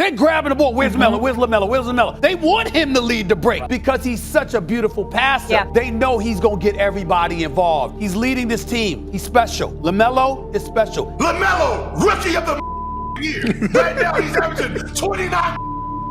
They're grabbing the ball. Where's Melo? Where's LaMelo? Where's LaMelo? They want him to lead the break because he's such a beautiful passer. Yeah. They know he's going to get everybody involved. He's leading this team. He's special. LaMelo is special. LaMelo, rookie of the year. Right now he's averaging 29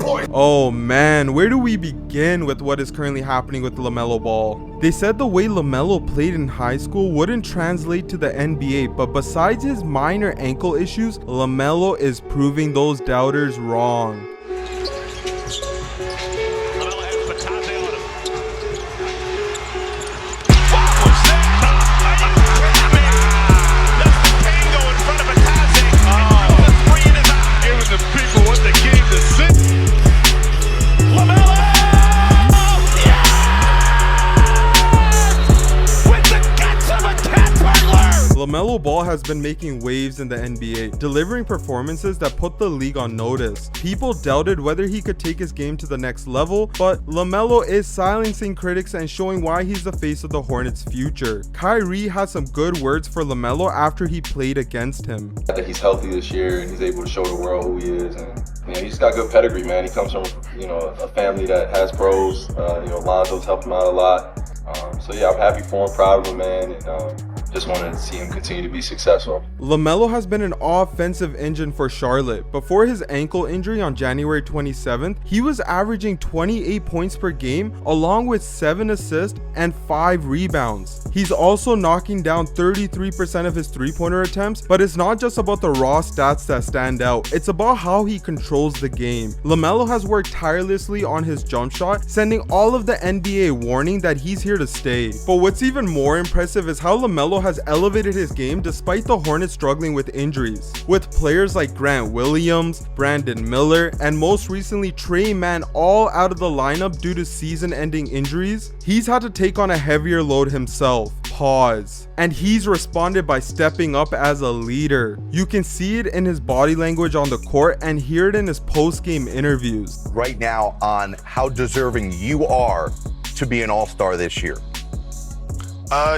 points. Oh man, where do we begin with what is currently happening with LaMelo Ball? They said the way LaMelo played in high school wouldn't translate to the NBA, but besides his minor ankle issues, LaMelo is proving those doubters wrong. LaMelo Ball has been making waves in the NBA, delivering performances that put the league on notice. People doubted whether he could take his game to the next level, but LaMelo is silencing critics and showing why he's the face of the Hornets' future. Kyrie has some good words for LaMelo after he played against him. I think he's healthy this year and he's able to show the world who he is. And he's got good pedigree, man. He comes from a family that has pros. Lonzo's helped him out a lot. So yeah, I'm happy for him, proud of him, man. And, just wanted to see him continue to be successful. LaMelo has been an offensive engine for Charlotte. Before his ankle injury on January 27th, he was averaging 28 points per game, along with 7 assists and 5 rebounds. He's also knocking down 33% of his three-pointer attempts, but it's not just about the raw stats that stand out. It's about how he controls the game. LaMelo has worked tirelessly on his jump shot, sending all of the NBA warning that he's here to stay. But what's even more impressive is how LaMelo has elevated his game despite the Hornets struggling with injuries. With players like Grant Williams, Brandon Miller, and most recently Trey Mann all out of the lineup due to season-ending injuries, he's had to take on a heavier load himself. Pause. And he's responded by stepping up as a leader. You can see it in his body language on the court and hear it in his post-game interviews. Right now on how deserving you are to be an all-star this year.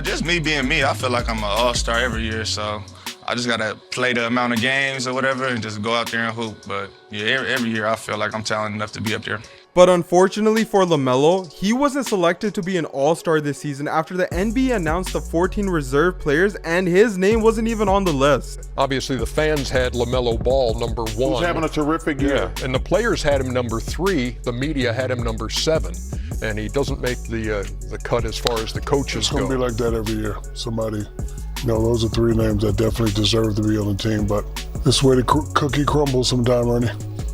Just me being me. I feel like I'm an all-star every year, so I just gotta play the amount of games or whatever and just go out there and hoop. But yeah, every year I feel like I'm talented enough to be up there. But unfortunately for LaMelo, he wasn't selected to be an all-star this season after the NBA announced the 14 reserve players and his name wasn't even on the list. Obviously the fans had LaMelo Ball number 1. Who's having a terrific year. Yeah, and the players had him number 3. The media had him number 7. And he doesn't make the cut as far as the coaches go. It's going to be like that every year. Somebody, those are 3 names that definitely deserve to be on the team, but this is where the cookie crumbles sometime, Ernie.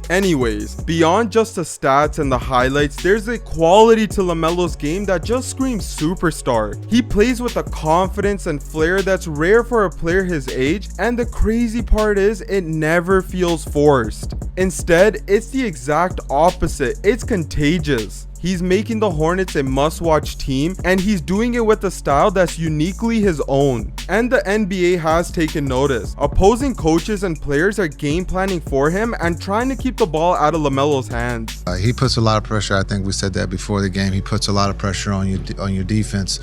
Anyways, beyond just the stats and the highlights, there's a quality to LaMelo's game that just screams superstar. He plays with a confidence and flair that's rare for a player his age, and the crazy part is it never feels forced. Instead, it's the exact opposite. It's contagious. He's making the Hornets a must-watch team, and he's doing it with a style that's uniquely his own. And the NBA has taken notice. Opposing coaches and players are game planning for him and trying to keep the ball out of LaMelo's hands. He puts a lot of pressure. I think we said that before the game. He puts a lot of pressure on your defense.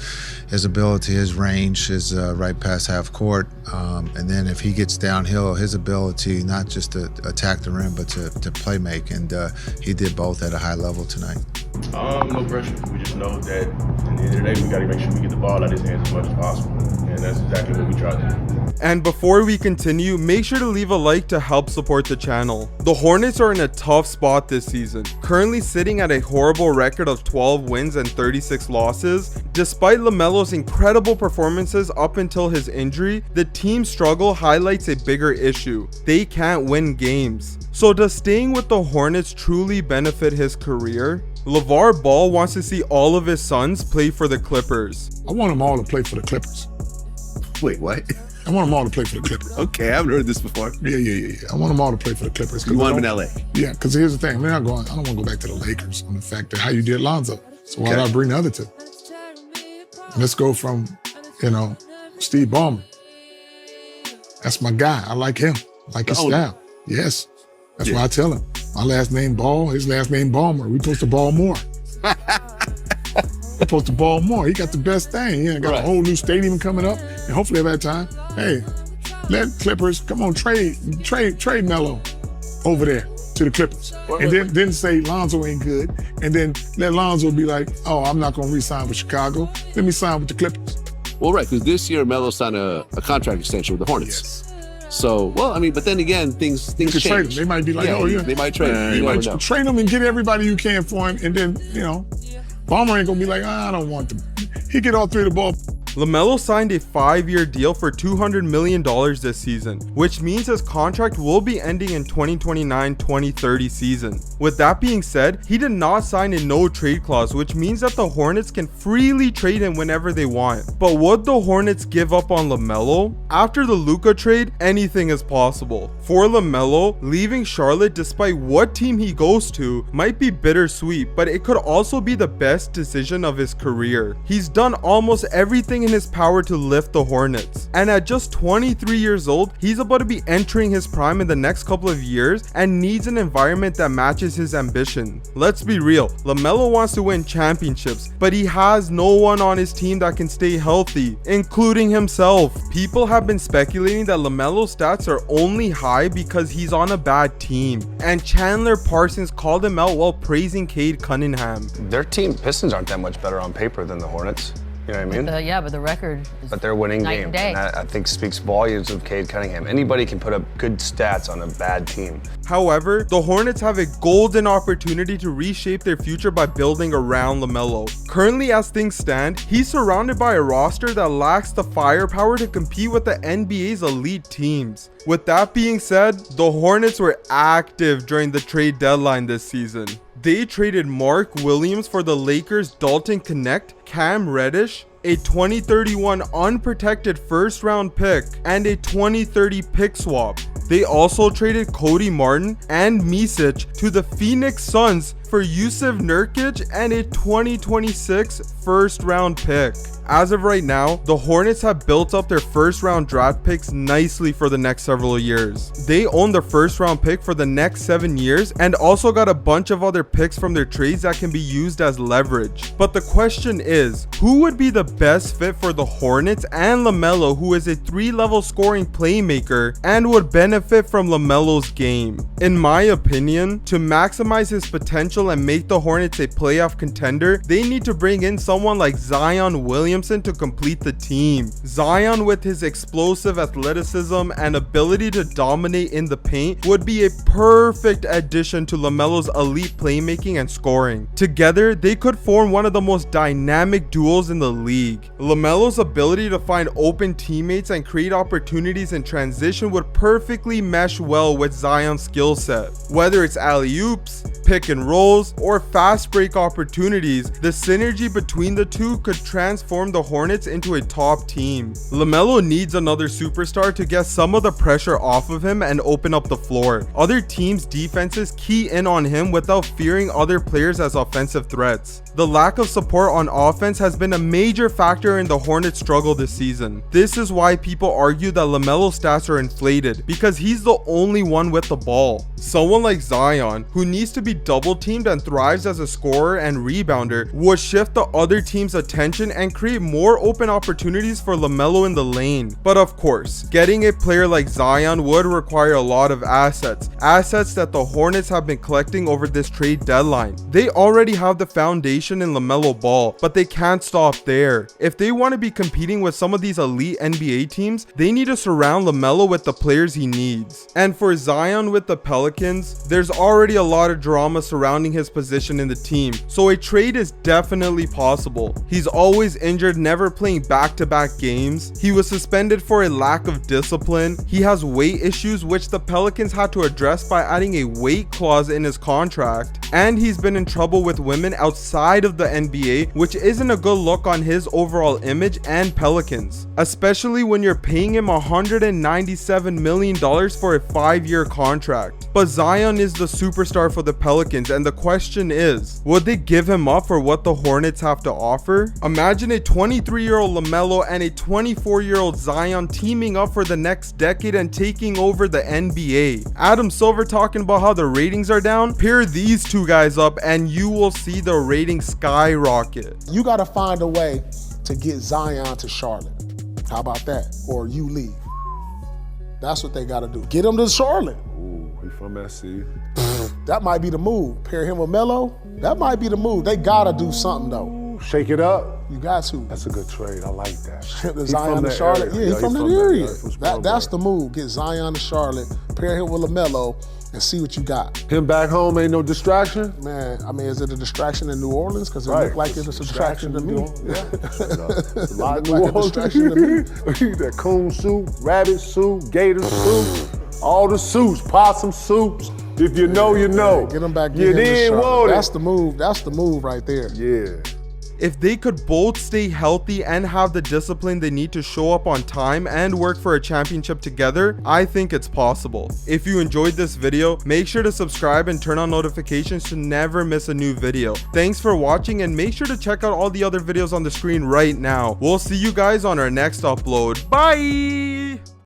His ability, his range, his right past half court. And then if he gets downhill, his ability not just to attack the rim, but to play make. And he did both at a high level tonight. No pressure. We just know that at the end of the day, we got to make sure we get the ball out of his hands as much as possible. And that's exactly what we try to do. And before we continue, make sure to leave a like to help support the channel. The Hornets are in a tough spot this season, currently sitting at a horrible record of 12 wins and 36 losses. Despite LaMelo's incredible performances up until his injury, the team's struggle highlights a bigger issue. They can't win games. So does staying with the Hornets truly benefit his career? LeVar Ball wants to see all of his sons play for the Clippers. I want them all to play for the Clippers. Wait, what? I want them all to play for the Clippers. Okay, I haven't heard this before. Yeah. I want them all to play for the Clippers. You want them in LA? Yeah, because here's the thing. I don't want to go back to the Lakers on the fact that how you did Lonzo. So why not bring the other two? Let's go from, Steve Ballmer. That's my guy. I like him. I like his style. Yes. That's why I tell him. My last name Ball, his last name Ballmer. We supposed to ball more. We're supposed to ball more. He got the best thing. He got a whole new stadium coming up. And hopefully at that time, hey, let Clippers, come on, trade Melo over there to the Clippers. And then say Lonzo ain't good. And then let Lonzo be like, oh, I'm not going to re-sign with Chicago. Let me sign with the Clippers. Well, right, because this year Melo signed a contract extension with the Hornets. Yes. So, well, I mean, but then again, things change. Trade him. They might be like, They might trade him. You might trade him and get everybody you can for him. And then, Ballmer ain't going to be like, I don't want them. He get all three of the ball. LaMelo signed a 5-year deal for $200 million this season, which means his contract will be ending in 2029-2030 season. With that being said, he did not sign a no-trade clause, which means that the Hornets can freely trade him whenever they want. But would the Hornets give up on LaMelo? After the Luka trade, anything is possible. For LaMelo, leaving Charlotte despite what team he goes to might be bittersweet, but it could also be the best decision of his career. He's done almost everything in his power to lift the Hornets, and at just 23 years old, he's about to be entering his prime in the next couple of years and needs an environment that matches his ambition. Let's be real, LaMelo wants to win championships, but he has no one on his team that can stay healthy, including himself. People have been speculating that LaMelo's stats are only high because he's on a bad team, and Chandler Parsons called him out while praising Cade Cunningham. Their team, Pistons, aren't that much better on paper than the Hornets. You know what I mean? Yeah, but the record is But they're winning night games. and day. And that, I think, speaks volumes of Cade Cunningham. Anybody can put up good stats on a bad team. However, the Hornets have a golden opportunity to reshape their future by building around LaMelo. Currently, as things stand, he's surrounded by a roster that lacks the firepower to compete with the NBA's elite teams. With that being said, the Hornets were active during the trade deadline this season. They traded Mark Williams for the Lakers' Dalton Connect, Cam Reddish, a 2031 unprotected first-round pick, and a 2030 pick swap. They also traded Cody Martin and Micic to the Phoenix Suns for Yusuf Nurkic and a 2026 first-round pick. As of right now, the Hornets have built up their first-round draft picks nicely for the next several years. They own the first-round pick for the next 7 years and also got a bunch of other picks from their trades that can be used as leverage. But the question is, who would be the best fit for the Hornets and LaMelo, who is a 3-level scoring playmaker and would benefit from LaMelo's game? In my opinion, to maximize his potential and make the Hornets a playoff contender, they need to bring in someone like Zion Williamson to complete the team. Zion, with his explosive athleticism and ability to dominate in the paint, would be a perfect addition to LaMelo's elite playmaking and scoring. Together, they could form one of the most dynamic duos in the league. LaMelo's ability to find open teammates and create opportunities in transition would perfectly mesh well with Zion's skill set. Whether it's alley-oops, pick and rolls, or fast break opportunities, the synergy between the two could transform the Hornets into a top team. LaMelo needs another superstar to get some of the pressure off of him and open up the floor. Other teams' defenses key in on him without fearing other players as offensive threats. The lack of support on offense has been a major factor in the Hornets' struggle this season. This is why people argue that LaMelo's stats are inflated, because he's the only one with the ball. Someone like Zion, who needs to be double teamed and thrives as a scorer and rebounder, would shift the other team's attention and create more open opportunities for LaMelo in the lane. But of course, getting a player like Zion would require a lot of assets that the Hornets have been collecting over this trade deadline. They already have the foundation in LaMelo Ball, but they can't stop there. If they want to be competing with some of these elite NBA teams, they need to surround LaMelo with the players he needs. And for Zion with the Pelicans, there's already a lot of drama surrounding his position in the team, so a trade is definitely possible. He's always injured, never playing back-to-back games. He was suspended for a lack of discipline. He has weight issues, which the Pelicans had to address by adding a weight clause in his contract. And he's been in trouble with women outside of the NBA, which isn't a good look on his overall image and Pelicans, especially when you're paying him $197 million for a 5-year contract. But Zion is the superstar for the Pelicans, and the question is, would they give him up for what the Hornets have to offer? Imagine a 23-year-old LaMelo and a 24-year-old Zion teaming up for the next decade and taking over the NBA. Adam Silver talking about how the ratings are down? Pair these two guys up and you will see the ratings skyrocket. You got to find a way to get Zion to Charlotte. How about that? Or you leave. That's what they got to do. Get him to Charlotte. We from SC. That might be the move. Pair him with Melo. That might be the move. They gotta do something though. Shake it up. You got to. That's a good trade. I like that. The Zion to Charlotte. Yeah, he's from that area. That's the move. Get Zion to Charlotte. Pair him with LaMelo. And see what you got. Him back home ain't no distraction? Man, I mean, is it a distraction in New Orleans? Because it look like it's a distraction to me. Yeah. A lot of New Orleans. Distraction to me. That coon suit, rabbit suit, gator suit, all the suits, possum suits. If you know, you know. Get them back. Get in, whoa. That's the move. That's the move right there. Yeah. If they could both stay healthy and have the discipline they need to show up on time and work for a championship together, I think it's possible. If you enjoyed this video, make sure to subscribe and turn on notifications to never miss a new video. Thanks for watching, and make sure to check out all the other videos on the screen right now. We'll see you guys on our next upload. Bye!